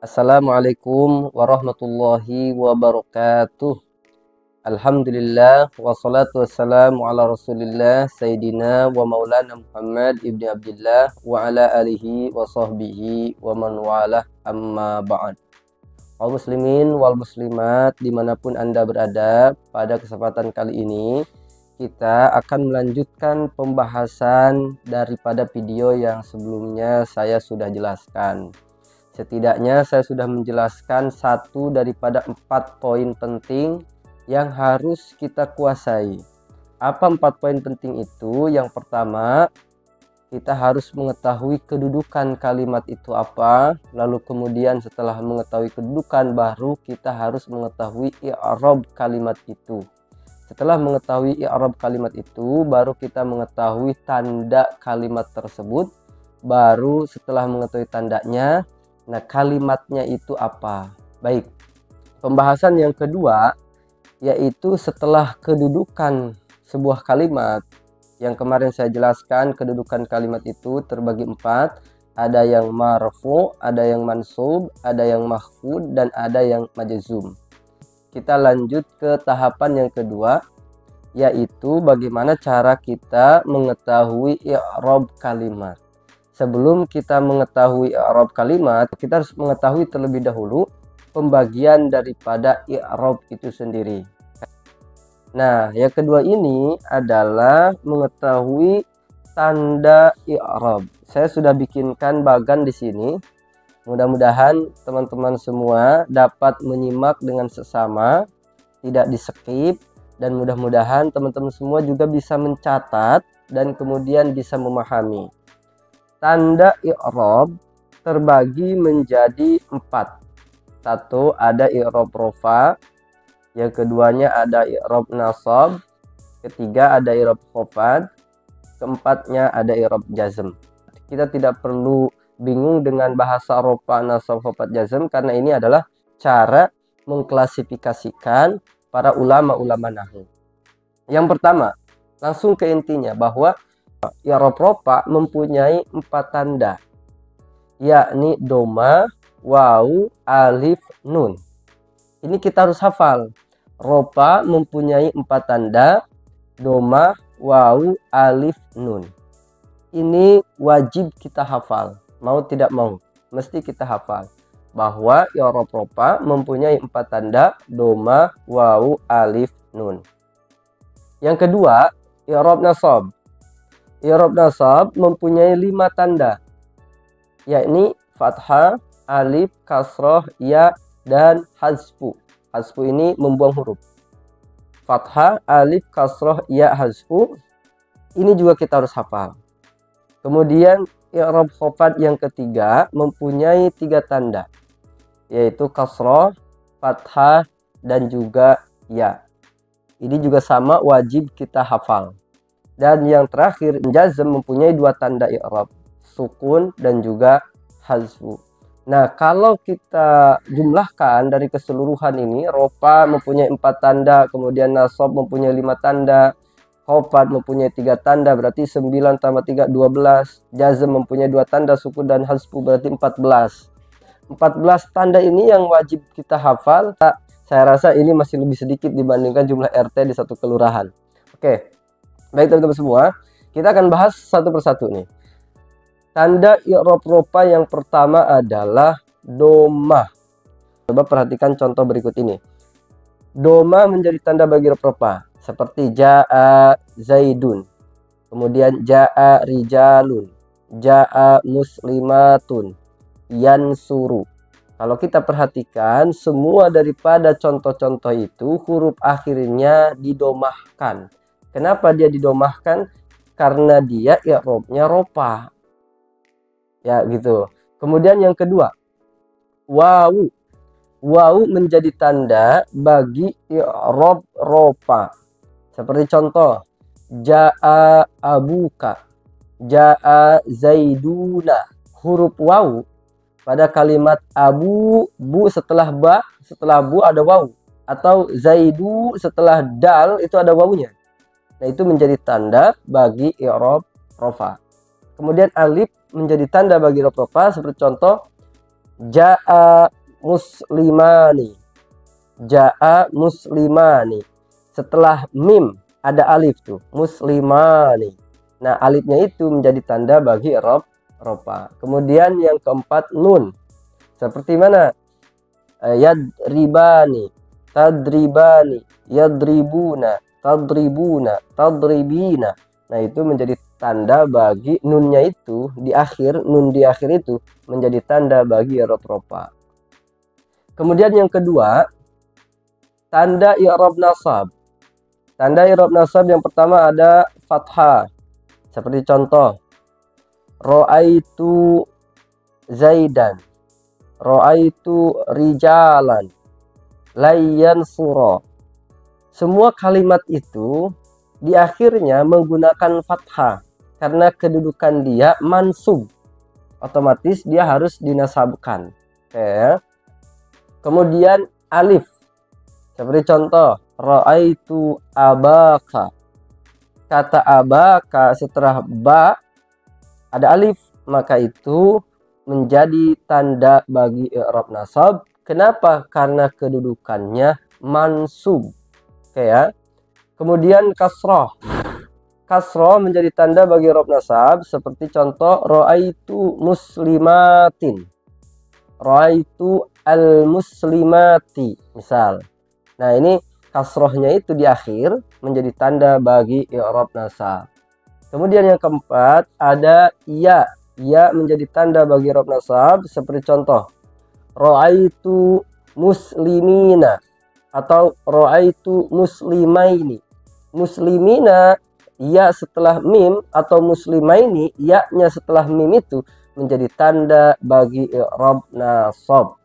Assalamualaikum warahmatullahi wabarakatuh. Alhamdulillah wassalatu wassalamu ala rasulillah Sayyidina wa maulana Muhammad ibni Abdillah wa ala alihi wa sahbihi wa man walah, amma ba'd. Kaum muslimin wal muslimat dimanapun Anda berada, pada kesempatan kali ini kita akan melanjutkan pembahasan daripada video yang sebelumnya saya sudah jelaskan. Setidaknya saya sudah menjelaskan satu daripada 4 poin penting yang harus kita kuasai. Apa 4 poin penting itu? Yang pertama, kita harus mengetahui kedudukan kalimat itu apa. Lalu kemudian setelah mengetahui kedudukan, baru kita harus mengetahui i'rab kalimat itu. Setelah mengetahui i'rab kalimat itu, baru kita mengetahui tanda kalimat tersebut. Baru setelah mengetahui tandanya, nah kalimatnya itu apa? Baik, pembahasan yang kedua yaitu setelah kedudukan sebuah kalimat. Yang kemarin saya jelaskan, kedudukan kalimat itu terbagi 4. Ada yang marfu, ada yang mansub, ada yang mahfud, dan ada yang majzum. Kita lanjut ke tahapan yang kedua, yaitu bagaimana cara kita mengetahui i'rab kalimat. Sebelum kita mengetahui i'rab kalimat, kita harus mengetahui terlebih dahulu pembagian daripada i'rab itu sendiri. Nah, yang kedua ini adalah mengetahui tanda i'rab. Saya sudah bikinkan bagan di sini. Mudah-mudahan teman-teman semua dapat menyimak dengan seksama, tidak di-skip, dan mudah-mudahan teman-teman semua juga bisa mencatat dan kemudian bisa memahami. Tanda i'rab terbagi menjadi 4. Satu, ada i'rab rofa. Yang keduanya ada i'rab nasab. Ketiga ada i'rab khafad. Keempatnya ada i'rab jazm. Kita tidak perlu bingung dengan bahasa rofa, nasab, khafad, jazm, karena ini adalah cara mengklasifikasikan para ulama-ulama nahwu. Yang pertama, langsung ke intinya, bahwa i'rab rofa mempunyai 4 tanda, yakni doma, wawu, alif, nun. Ini kita harus hafal. Rofa mempunyai 4 tanda, doma, wawu, alif, nun. Ini wajib kita hafal, mau tidak mau, mesti kita hafal bahwa i'rab rofa mempunyai 4 tanda, doma, wawu, alif, nun. Yang kedua, i'rab nasab. I'rab nasab mempunyai 5 tanda, yakni fathah, alif, kasroh, ya, dan hazfu. Hazfu ini membuang huruf. Fathah, alif, kasroh, ya, hazfu. Ini juga kita harus hafal. Kemudian i'rab khafad yang ketiga mempunyai 3 tanda, yaitu kasroh, fathah, dan juga ya. Ini juga sama, wajib kita hafal. Dan yang terakhir, jazm mempunyai 2 tanda i'rab, sukun dan juga hazfu. Nah, kalau kita jumlahkan dari keseluruhan ini, rofa mempunyai 4 tanda, kemudian nasab mempunyai 5 tanda, khafad mempunyai 3 tanda, berarti 9 tambah 3, 12. Jazm mempunyai 2 tanda, sukun dan hazfu, berarti 14. 14 tanda ini yang wajib kita hafal. Saya rasa ini masih lebih sedikit dibandingkan jumlah RT di satu kelurahan. Oke. Baik teman-teman semua, kita akan bahas satu persatu nih. Tanda i'rab rofa yang pertama adalah doma. Coba perhatikan contoh berikut ini. Doma menjadi tanda bagi i'rab rofa, seperti ja'a zaidun, kemudian ja'a rijalun, ja'a muslimatun, yansuru. Kalau kita perhatikan, semua daripada contoh-contoh itu huruf akhirnya didomahkan. Kenapa dia didomahkan? Karena dia i'rabnya rofa. Ya gitu. Kemudian yang kedua, wawu. Wawu menjadi tanda bagi i'rab rofa. Seperti contoh, ja'a abuka, ja'a zaiduna. Huruf wawu pada kalimat abu, bu setelah ba, setelah bu ada wawu. Atau zaidu setelah dal itu ada wawunya. Nah, itu menjadi tanda bagi i'rab rofa. Kemudian alif menjadi tanda bagi i'rab rofa, seperti contoh Ja'a muslimani. Ja'a muslimani. Setelah mim ada alif tuh, muslimani. Nah, alifnya itu menjadi tanda bagi rofa. Kemudian yang keempat nun. Seperti mana? Yadribani, tadribani, yadribuna, tadribuna, tadribina. Nah, itu menjadi tanda bagi nunnya itu di akhir, nun di akhir itu menjadi tanda bagi rofa. Kemudian yang kedua, tanda i'rab nasab. Tanda i'rab nasab yang pertama ada fathah. Seperti contoh, ra'aitu zaidan, ra'aitu rijalan, layyan sura. Semua kalimat itu di akhirnya menggunakan fathah karena kedudukan dia mansub. Otomatis dia harus dinasabkan. Oke. Kemudian alif. Seperti contoh, ra'aitu abaka. Kata abaka setelah ba ada alif, maka itu menjadi tanda bagi i'rab nasab. Kenapa? Karena kedudukannya mansub. Oke ya. Kemudian kasroh. Kasroh menjadi tanda bagi i'rab nasab seperti contoh ra'aitu muslimatin, ra'aitu al-muslimati misal. Nah, ini kasrohnya itu di akhir menjadi tanda bagi i'rab nasab. Kemudian yang keempat ada ya. Ya menjadi tanda bagi i'rab nasab seperti contoh ra'aitu muslimina atau ra'aitu muslimaini. Muslimina ya setelah mim atau muslimaini ya-nya setelah mim itu menjadi tanda bagi i'rab nasab.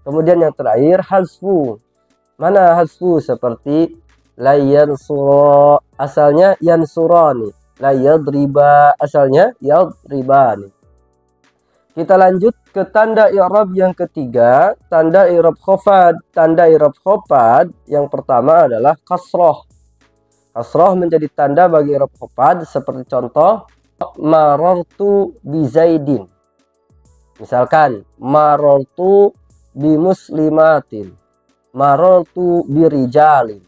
Kemudian yang terakhir hazfu. Mana hazfu? Seperti la yansura asalnya yansurani, la yadriba asalnya yadribani. Kita lanjut ke tanda i'rab yang ketiga, tanda i'rab khafad. Tanda i'rab khafad yang pertama adalah kasroh. Kasroh menjadi tanda bagi i'rab khafad seperti contoh marartu bi zaidin. Misalkan marartu bi muslimatin, marartu bi rijalin.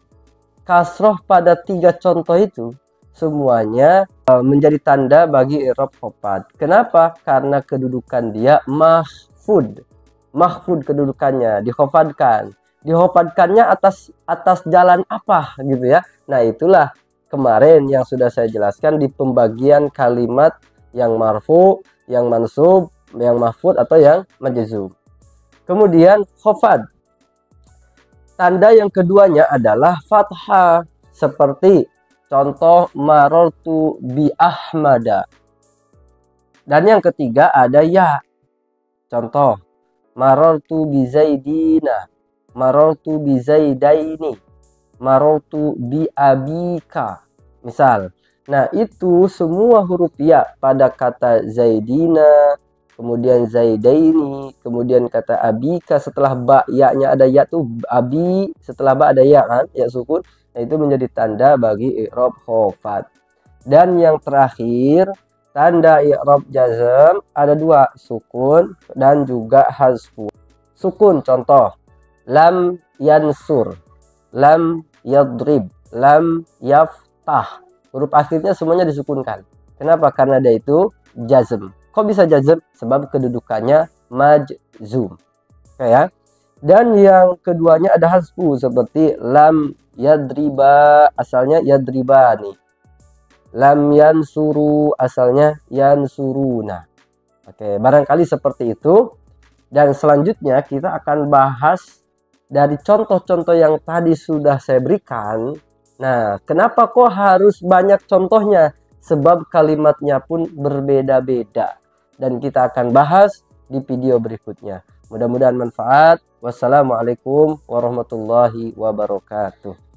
Kasroh pada tiga contoh itu semuanya menjadi tanda bagi i'rab khafad. Kenapa? Karena kedudukan dia mahfud. Mahfud kedudukannya, dikhafadkan. Dikhafadkannya atas jalan apa gitu ya. Nah, itulah kemarin yang sudah saya jelaskan di pembagian kalimat yang marfu, yang mansub, yang mahfud atau yang majzum. Kemudian khafad. Tanda yang keduanya adalah fathah seperti contoh marartu bi Ahmada. Dan yang ketiga ada ya. Contoh marartu bi Zaidina, marartu bi Zaidaini, marartu bi Abika. Misal. Nah, itu semua huruf ya pada kata Zaidina, kemudian Zaidaini, kemudian kata Abika setelah ba ya-nya ada ya tuh abi, setelah ba ada ya kan, ya sukun. Nah, itu menjadi tanda bagi i'rab khafad. Dan yang terakhir, tanda i'rab jazm ada dua, sukun dan juga hazfu. Sukun contoh lam yansur, lam yadrib, lam yaftah. Huruf akhirnya semuanya disukunkan. Kenapa? Karena dia itu jazm. Kok bisa jazm? Sebab kedudukannya majzum. Oke ya. Dan yang keduanya ada hazfu seperti lam yadriba asalnya yadribani, lam yansuru asalnya yansuruna. Oke, barangkali seperti itu. Dan selanjutnya kita akan bahas dari contoh-contoh yang tadi sudah saya berikan. Nah, kenapa kok harus banyak contohnya? Sebab kalimatnya pun berbeda-beda. Dan kita akan bahas di video berikutnya. Mudah-mudahan manfaat. Wassalamualaikum warahmatullahi wabarakatuh.